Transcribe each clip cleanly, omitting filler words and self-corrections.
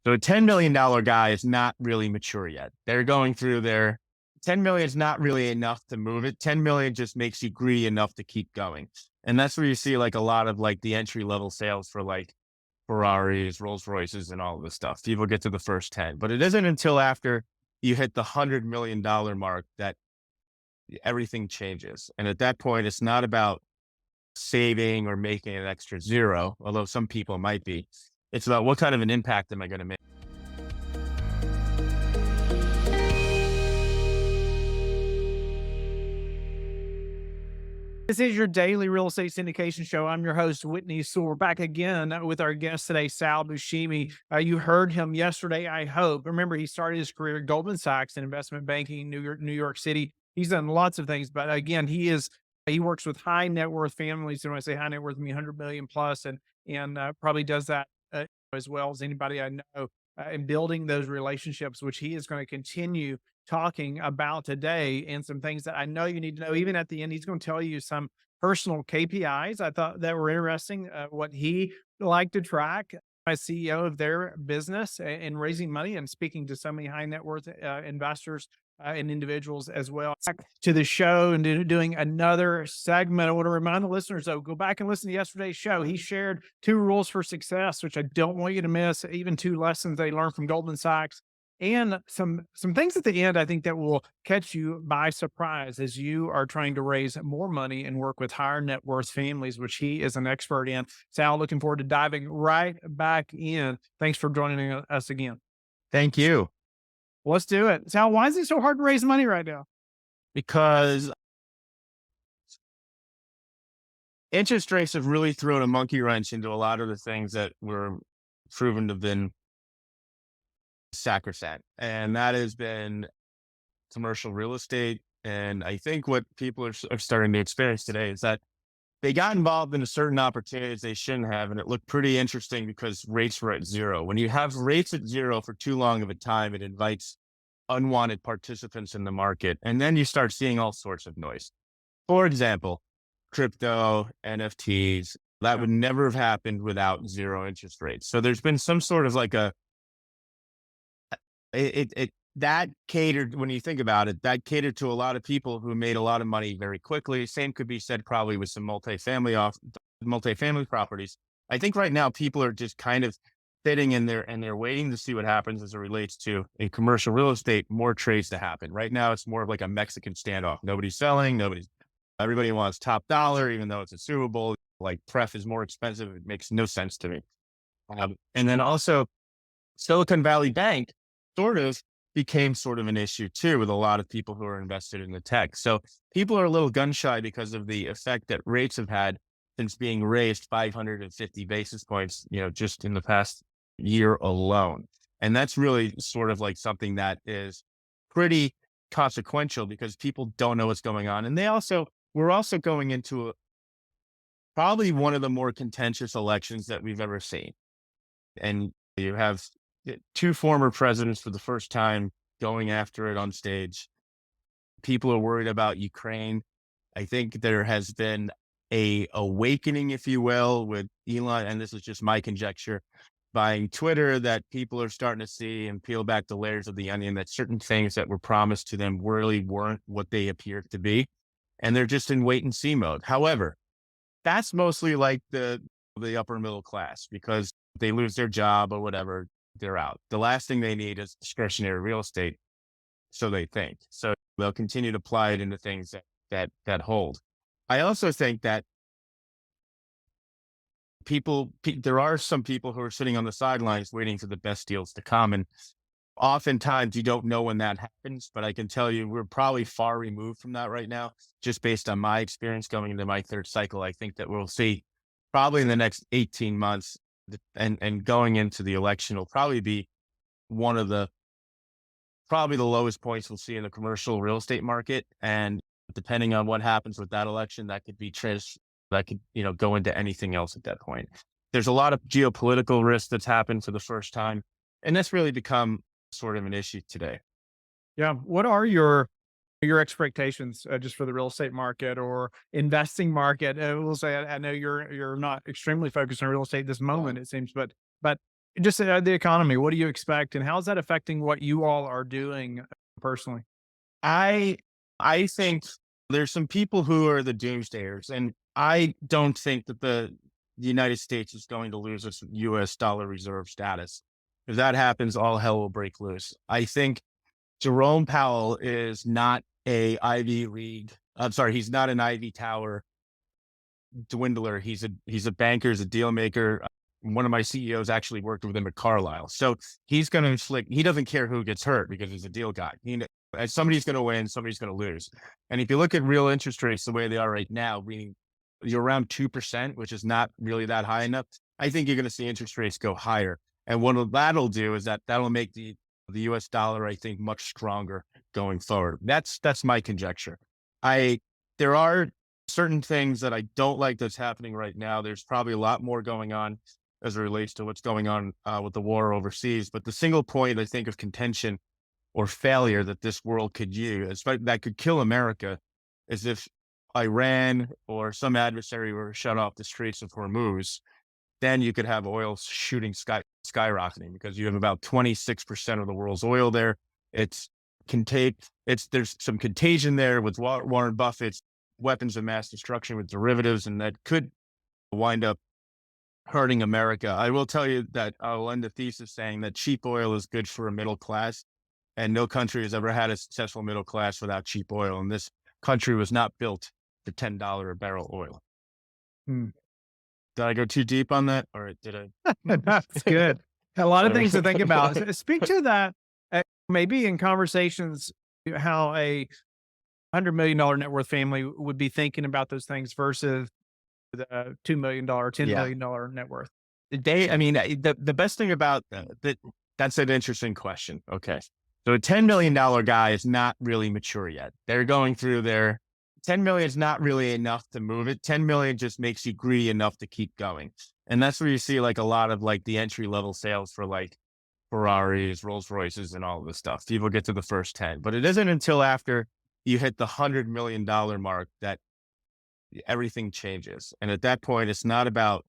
So a $10 million guy is not really mature yet. They're going through their 10 million is not really enough to move it. 10 million just makes you greedy enough to keep going. And that's where you see like a lot of like the entry level sales for like Ferraris, Rolls Royces, and all of this stuff. People get to the first 10, but it isn't until after you hit the $100 million mark that everything changes. And at that point, it's not about saving or making an extra zero, although some people might be. It's about what kind of an impact am I going to make? This is your daily real estate syndication show. I'm your host, Whitney Sewell. We're back again with our guest today, Sal Buscemi. You heard him yesterday, I hope. Remember, he started his career at Goldman Sachs in investment banking, New York City. He's done lots of things, but again, he works with high net worth families. And when I say high net worth, I mean 100 million plus, and probably does that as well as anybody I know in building those relationships, which he is going to continue talking about today, and some things that I know you need to know. Even at the end, he's going to tell you some personal KPIs I thought that were interesting, what he liked to track as CEO of their business and raising money and speaking to so many high net worth investors and individuals as well. Back to the show and doing another segment. I want to remind the listeners, though, go back and listen to yesterday's show. He shared 2 rules for success, which I don't want you to miss, even 2 lessons they learned from Goldman Sachs, and some things at the end I think that will catch you by surprise as you are trying to raise more money and work with higher net worth families, which he is an expert in. Sal, looking forward to diving right back in. Thanks for joining us again. Thank you. Let's do it. Sal, why is it so hard to raise money right now? Because interest rates have really thrown a monkey wrench into a lot of the things that were proven to have been sacrosanct. And that has been commercial real estate. And I think what people are starting to experience today is that they got involved in certain opportunities they shouldn't have. And it looked pretty interesting because rates were at zero. When you have rates at zero for too long of a time, it invites unwanted participants in the market. And then you start seeing all sorts of noise. For example, crypto, NFTs, that would never have happened without zero interest rates. So there's been some sort of like that catered, when you think about it, that catered to a lot of people who made a lot of money very quickly. Same could be said probably with some multifamily properties. I think right now people are just kind of sitting in there and they're waiting to see what happens as it relates to in commercial real estate, more trades to happen. Right now, it's more of like a Mexican standoff. Nobody's selling, everybody wants top dollar, even though it's a Super Bowl. Like pref is more expensive. It makes no sense to me. And then also Silicon Valley Bank sort of became sort of an issue too with a lot of people who are invested in the tech. So people are a little gun shy because of the effect that rates have had since being raised 550 basis points, just in the past year alone. And that's really sort of like something that is pretty consequential because people don't know what's going on. And we're also going into probably one of the more contentious elections that we've ever seen. And you have 2 former presidents for the first time going after it on stage. People are worried about Ukraine. I think there has been a awakening, if you will, with Elon, and this is just my conjecture, buying Twitter, that people are starting to see and peel back the layers of the onion, that certain things that were promised to them really weren't what they appeared to be. And they're just in wait and see mode. However, that's mostly like the upper middle class, because they lose their job or whatever, they're out. The last thing they need is discretionary real estate. So they think. So they'll continue to apply it into things that hold. I also think that there are some people who are sitting on the sidelines waiting for the best deals to come. And oftentimes you don't know when that happens, but I can tell you we're probably far removed from that right now. Just based on my experience going into my 3rd cycle, I think that we'll see probably in the next 18 months and going into the election will probably be one of the lowest points we'll see in the commercial real estate market. And depending on what happens with that election, that could go into anything else at that point. There's a lot of geopolitical risk that's happened for the first time, and that's really become sort of an issue today. Yeah. What are your expectations just for the real estate market or investing market? We'll say I know you're not extremely focused on real estate this moment, it seems, but Just the economy, what do you expect, and how is that affecting what you all are doing personally? I I think there's some people who are the doomsdayers, and I don't think that the United States is going to lose its U.S. dollar reserve status. If that happens, all hell will break loose. I think Jerome Powell is not a Ivy League. I'm sorry, he's not an Ivy Tower dwindler. He's a banker, he's a deal maker. One of my CEOs actually worked with him at Carlisle. So he's going to inflict, he doesn't care who gets hurt because he's a deal guy. Somebody's going to win, somebody's going to lose. And if you look at real interest rates the way they are right now, meaning you're around 2%, which is not really that high enough, I think you're going to see interest rates go higher. And what that'll do is that'll make the US dollar, I think, much stronger going forward. That's my conjecture. I There are certain things that I don't like that's happening right now. There's probably a lot more going on as it relates to what's going on with the war overseas. But the single point I think of contention or failure that this world could use, that could kill America, is if Iran or some adversary were to shut off the Straits of Hormuz, then you could have oil skyrocketing because you have about 26% of the world's oil there. It's there's some contagion there with Warren Buffett's weapons of mass destruction with derivatives, and that could wind up hurting America. I will tell you that I will end the thesis saying that cheap oil is good for a middle class, and no country has ever had a successful middle class without cheap oil. And this country was not built for $10 a barrel oil. Hmm. Did I go too deep on that, or did I? That's good. A lot of Sorry. things to think about. Speak to that, maybe in conversations, how a $100 million net worth family would be thinking about those things versus the $2 million, $10 Yeah. million net worth. I mean, the best thing about that's an interesting question. Okay. So a $10 million guy is not really mature yet. They're going through their 10 million is not really enough to move it. 10 million just makes you greedy enough to keep going. And that's where you see like a lot of like the entry level sales for like Ferraris, Rolls Royces, and all of this stuff. People get to the first 10, but it isn't until after you hit the $100 million mark that everything changes. And at that point, it's not about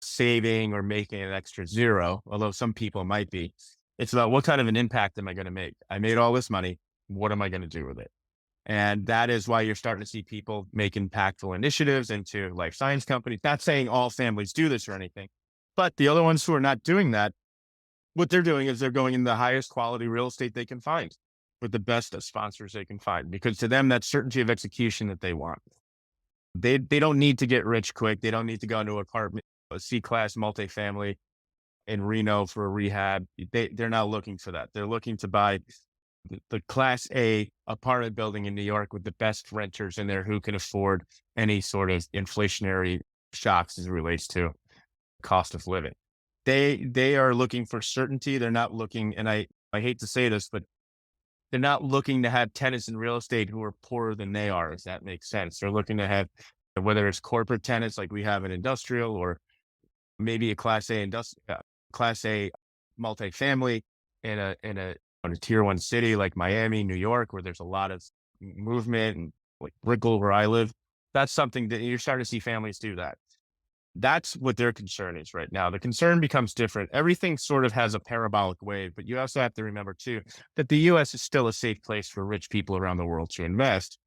saving or making an extra zero, although some people might be. It's about what kind of an impact am I going to make? I made all this money. What am I going to do with it? And that is why you're starting to see people make impactful initiatives into life science companies. Not saying all families do this or anything, but the other ones who are not doing that, what they're doing is they're going in the highest quality real estate they can find with the best of sponsors they can find, because to them, that's certainty of execution that they want. They don't need to get rich quick. They don't need to go into an apartment, a C-class multifamily in Reno for a rehab. They're not looking for that. They're looking to buy the class A apartment building in New York with the best renters in there who can afford any sort of inflationary shocks as it relates to cost of living. They are looking for certainty. They're not looking, and I hate to say this, but they're not looking to have tenants in real estate who are poorer than they are, if that makes sense. They're looking to have, whether it's corporate tenants like we have in industrial, or maybe a class A multifamily in a tier one city like Miami, New York, where there's a lot of movement, and like Brickell, where I live. That's something that you're starting to see families do that. That's what their concern is right now. The concern becomes different. Everything sort of has a parabolic wave, but you also have to remember too that the US is still a safe place for rich people around the world to invest.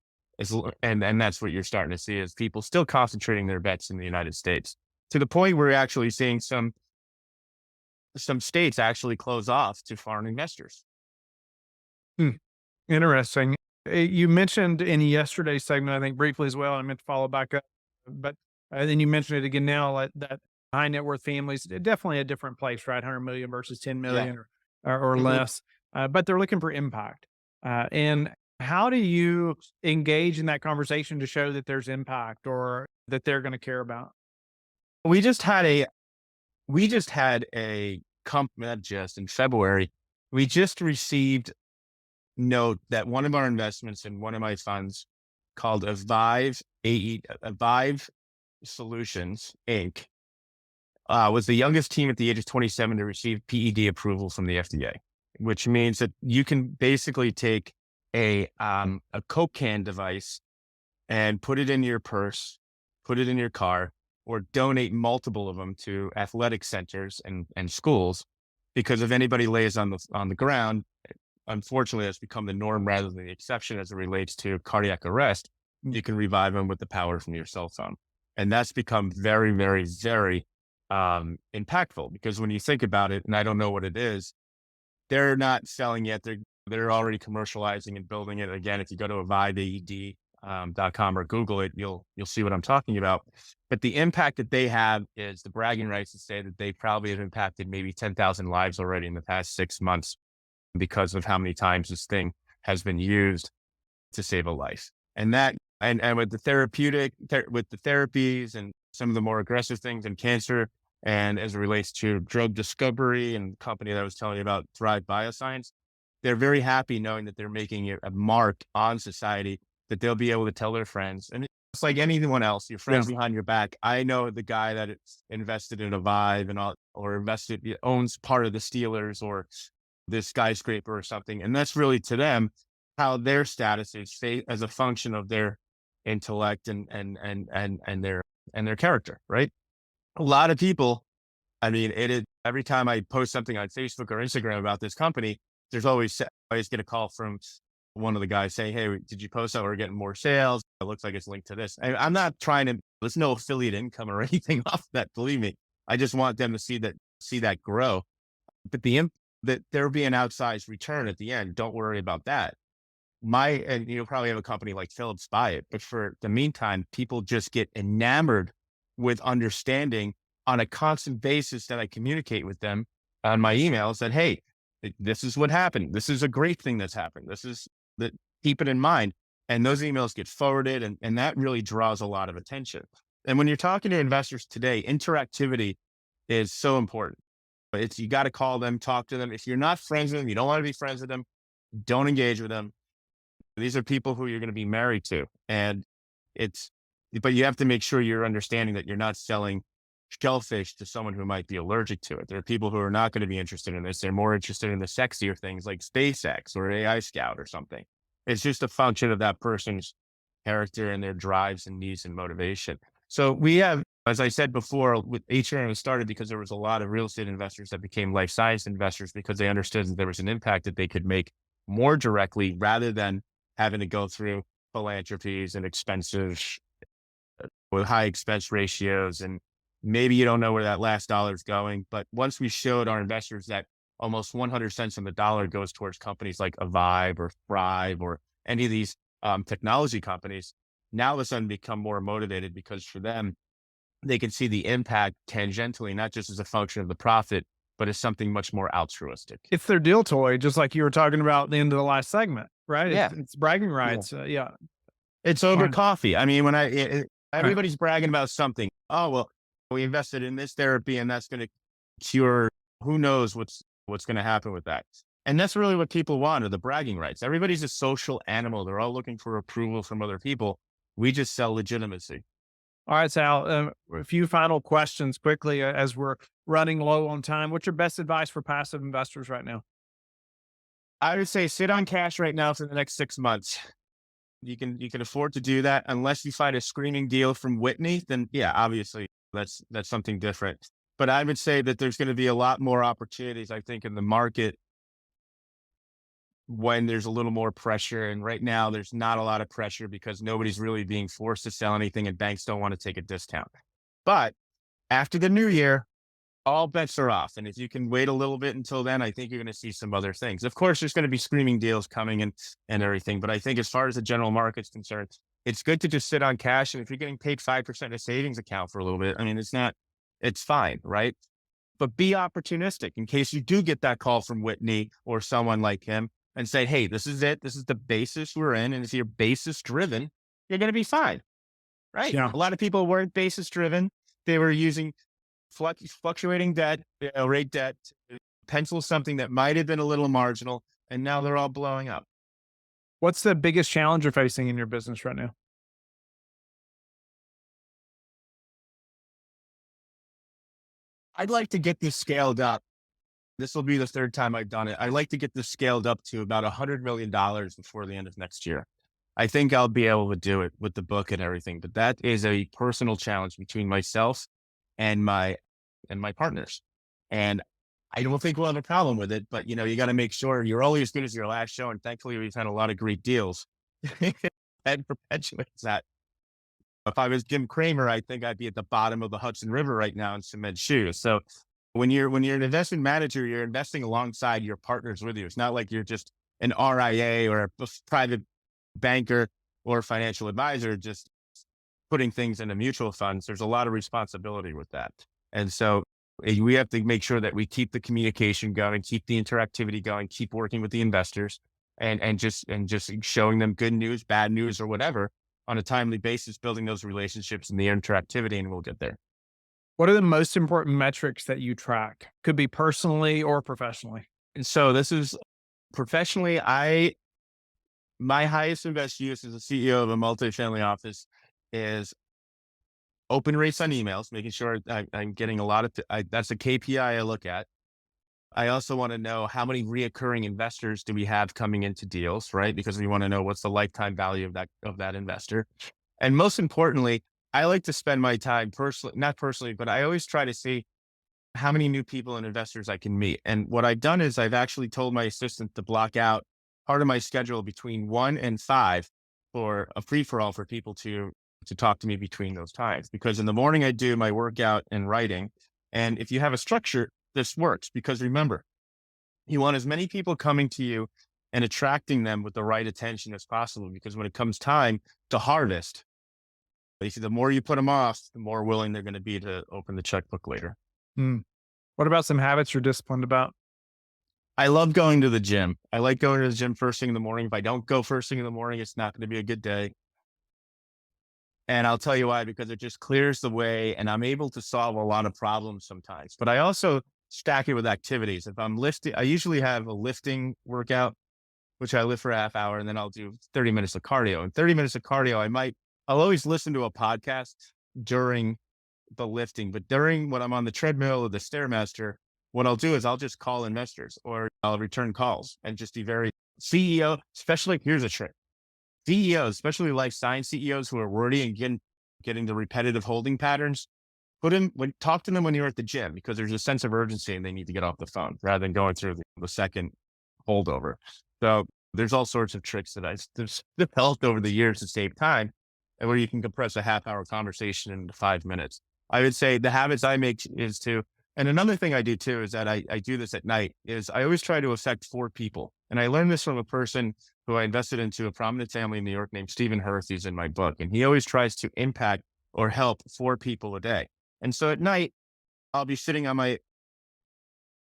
And that's what you're starting to see, is people still concentrating their bets in the United States, to the point where we're actually seeing some states actually close off to foreign investors. Hmm. Interesting. You mentioned in yesterday's segment, I think briefly as well, I meant to follow back up, but then you mentioned it again now, like that high net worth families, definitely a different place, right? 100 million versus 10 Yeah. million or Mhm. less, but they're looking for impact. And how do you engage in that conversation to show that there's impact or that they're going to care about? We just had a not just in February, we just received note that one of our investments in one of my funds, called Avive Solutions Inc., was the youngest team at the age of 27 to receive PED approval from the FDA, which means that you can basically take a Coke can device and put it in your purse, put it in your car, or donate multiple of them to athletic centers and schools. Because if anybody lays on the ground, unfortunately, that's become the norm rather than the exception as it relates to cardiac arrest. You can revive them with the power from your cell phone. And that's become very, very, very impactful because when you think about it, and I don't know what it is, they're not selling yet. They're already commercializing and building it. Again, if you go to aviveaed.com or Google it, you'll see what I'm talking about. But the impact that they have is the bragging rights to say that they probably have impacted maybe 10,000 lives already in the past 6 months because of how many times this thing has been used to save a life. And that, and with the with the therapies and some of the more aggressive things in cancer, and as it relates to drug discovery and the company that I was telling you about, Thrive Bioscience, they're very happy knowing that they're making a mark on society that they'll be able to tell their friends. And it's like anyone else, your Yeah. friends behind your back. I know the guy that invested in a Vive and all, or owns part of the Steelers or this skyscraper or something. And that's really to them how their status is as a function of their intellect and their character, right? A lot of people, I mean, it is every time I post something on Facebook or Instagram about this company, there's always get a call from one of the guys saying, "Hey, did you post that? We're getting more sales. It looks like it's linked to this." I'm not trying to. There's no affiliate income or anything off that. Believe me, I just want them to see that grow. But that there'll be an outsized return at the end. Don't worry about that. And you'll probably have a company like Philips buy it. But for the meantime, people just get enamored with understanding on a constant basis that I communicate with them on my emails that, hey, this is what happened. This is a great thing that's happened. This is that, keep it in mind. And those emails get forwarded and that really draws a lot of attention. And when you're talking to investors today, interactivity is so important. But you got to call them, talk to them. If you're not friends with them, you don't want to be friends with them, don't engage with them. These are people who you're going to be married to. But you have to make sure you're understanding that you're not selling shellfish to someone who might be allergic to it. There are people who are not going to be interested in this. They're more interested in the sexier things like SpaceX or AI Scout or something. It's just a function of that person's character and their drives and needs and motivation. So we have, as I said before, with HRM was started because there was a lot of real estate investors that became life science investors because they understood that there was an impact that they could make more directly rather than having to go through philanthropies and expensive with high expense ratios. And maybe you don't know where that last dollar is going. But once we showed our investors that almost 100 cents on the dollar goes towards companies like Avive or Thrive or any of these technology companies, now all of a sudden become more motivated because for them, they can see the impact tangentially, not just as a function of the profit, but as something much more altruistic. It's their deal toy, just like you were talking about at the end of the last segment, right? Yeah. It's bragging Yeah. rights. Yeah. It's over Fine. coffee. I mean, Right. everybody's bragging about something. Oh, well, we invested in this therapy and that's going to cure, who knows what's going to happen with that. And that's really what people want are the bragging rights. Everybody's a social animal. They're all looking for approval from other people. We just sell legitimacy. All right, Sal. A few final questions quickly as we're running low on time. What's your best advice for passive investors right now? I would say sit on cash right now for the next 6 months. You can afford to do that unless you find a screaming deal from Whitney, then yeah, obviously that's something different. But I would say that there's going to be a lot more opportunities, I think, in the market when there's a little more pressure. And right now there's not a lot of pressure because nobody's really being forced to sell anything and banks don't want to take a discount. But after the new year, all bets are off. And if you can wait a little bit until then, I think you're going to see some other things. Of course, there's going to be screaming deals coming and everything. But I think as far as the general market's concerned, it's good to just sit on cash. And if you're getting paid 5% a savings account for a little bit, I mean, it's fine, right? But be opportunistic in case you do get that call from Whitney or someone like him and say, hey, this is it. This is the basis we're in. And if you're basis driven, you're going to be fine, right? Yeah. A lot of people weren't basis driven. They were using fluctuating debt, rate debt, to pencil something that might have been a little marginal, and now they're all blowing up. What's the biggest challenge you're facing in your business right now? I'd like to get this scaled up. This will be the third time I've done it. I'd like to get this scaled up to about $100 million before the end of next year. I think I'll be able to do it with the book and everything, but that is a personal challenge between myself and my partners. And I don't think we'll have a problem with it, but you got to make sure you're only as good as your last show. And thankfully, we've had a lot of great deals that perpetuates that. If I was Jim Cramer, I think I'd be at the bottom of the Hudson River right now in cement shoes. So when you're an investment manager, you're investing alongside your partners with you. It's not like you're just an RIA or a private banker or financial advisor just putting things into mutual funds. There's a lot of responsibility with that. And so we have to make sure that we keep the communication going, keep the interactivity going, keep working with the investors and just showing them good news, bad news, or whatever on a timely basis, building those relationships and the interactivity, and we'll get there. What are the most important metrics that you track? Could be personally or professionally. And so this is professionally, my highest and best use as a CEO of a multifamily office is open rates on emails, making sure I'm getting a lot of, that's a KPI I look at. I also want to know how many reoccurring investors do we have coming into deals, right? Because we want to know what's the lifetime value of that investor. And most importantly, I like to spend my time personally, not personally, but I always try to see how many new people and investors I can meet. And what I've done is I've actually told my assistant to block out part of my schedule between 1 and 5 for a free for all for people to talk to me between those times. Because in the morning I do my workout and writing. And if you have a structure, this works because remember, you want as many people coming to you and attracting them with the right attention as possible. Because when it comes time to harvest, the more you put them off, the more willing they're going to be to open the checkbook later. Hmm. What about some habits you're disciplined about? I love going to the gym. I like going to the gym first thing in the morning. If I don't go first thing in the morning, it's not going to be a good day. And I'll tell you why, because it just clears the way and I'm able to solve a lot of problems sometimes. But I also stack it with activities. If I'm lifting, I usually have a lifting workout, which I lift for a half hour, and then I'll do 30 minutes of cardio. And 30 minutes of cardio, I'll always listen to a podcast during the lifting, but during when I'm on the treadmill or the Stairmaster, what I'll do is I'll just call investors or I'll return calls and just be very CEO, especially here's a trick. CEOs, especially life science CEOs who are wordy and getting the repetitive holding patterns, talk to them when you're at the gym because there's a sense of urgency and they need to get off the phone rather than going through the second holdover. So there's all sorts of tricks that I've developed over the years to save time and where you can compress a half hour conversation into 5 minutes. I would say the habits I make is and another thing I do too is that I do this at night is I always try to affect 4 people. And I learned this from a person who I invested into a prominent family in New York named Stephen Hurth. He's in my book. And he always tries to impact or help 4 people a day. And so at night, I'll be sitting on my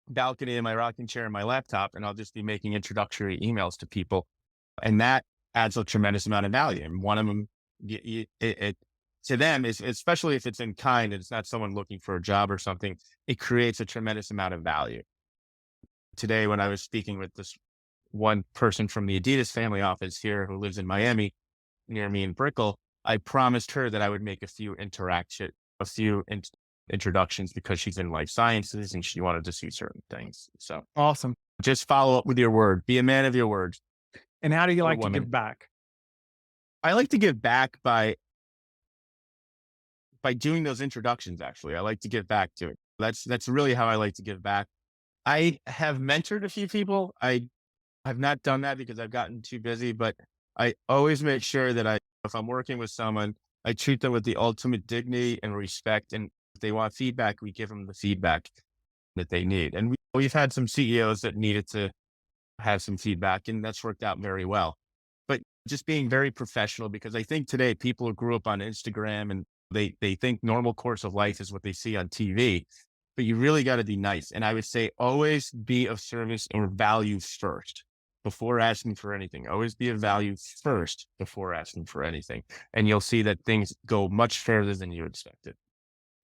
balcony in my rocking chair and my laptop, and I'll just be making introductory emails to people. And that adds a tremendous amount of value. And one of them, to them is, especially if it's in kind and it's not someone looking for a job or something, it creates a tremendous amount of value. Today, when I was speaking with this one person from the Adidas family office here who lives in Miami near me in Brickell, I promised her that I would make a few introductions because she's in life sciences and she wanted to see certain things. So Awesome. just follow up with your word. Be a man of your word. And how do you Or like to woman. give back? I like to give back by doing those introductions. Actually, I like to give back to it. That's really how I like to give back. I have mentored a few people. I have not done that because I've gotten too busy, but I always make sure that if I'm working with someone, I treat them with the ultimate dignity and respect. And if they want feedback, we give them the feedback that they need. And we've had some CEOs that needed to have some feedback, and that's worked out very well. But just being very professional, because I think today people who grew up on Instagram and they think normal course of life is what they see on TV, but you really got to be nice. And I would say always be of service or value first before asking for anything. Always be of value first before asking for anything. And you'll see that things go much further than you expected.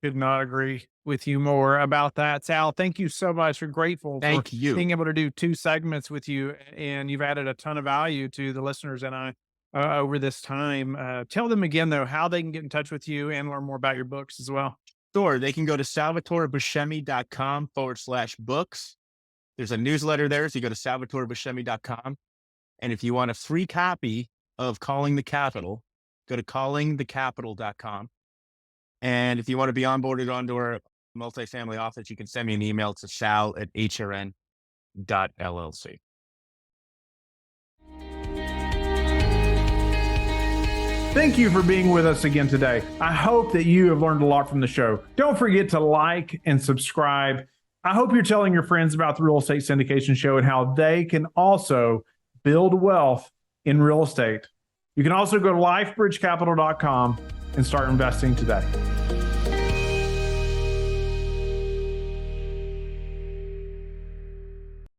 Could not agree with you more about that. Sal, thank you so much. We're grateful for Thank you. being able to do 2 segments with you, and you've added a ton of value to the listeners and I over this time. Tell them again, though, how they can get in touch with you and learn more about your books as well. Sure. They can go to salvatorebuscemi.com/books. There's a newsletter there. So you go to salvatorebuscemi.com. And if you want a free copy of Calling the Capital, go to callingthecapital.com. And if you want to be onboarded onto our multifamily office, you can send me an email to sal@hrn.llc. Thank you for being with us again today. I hope that you have learned a lot from the show. Don't forget to like and subscribe. I hope you're telling your friends about the Real Estate Syndication Show and how they can also build wealth in real estate. You can also go to lifebridgecapital.com and start investing today.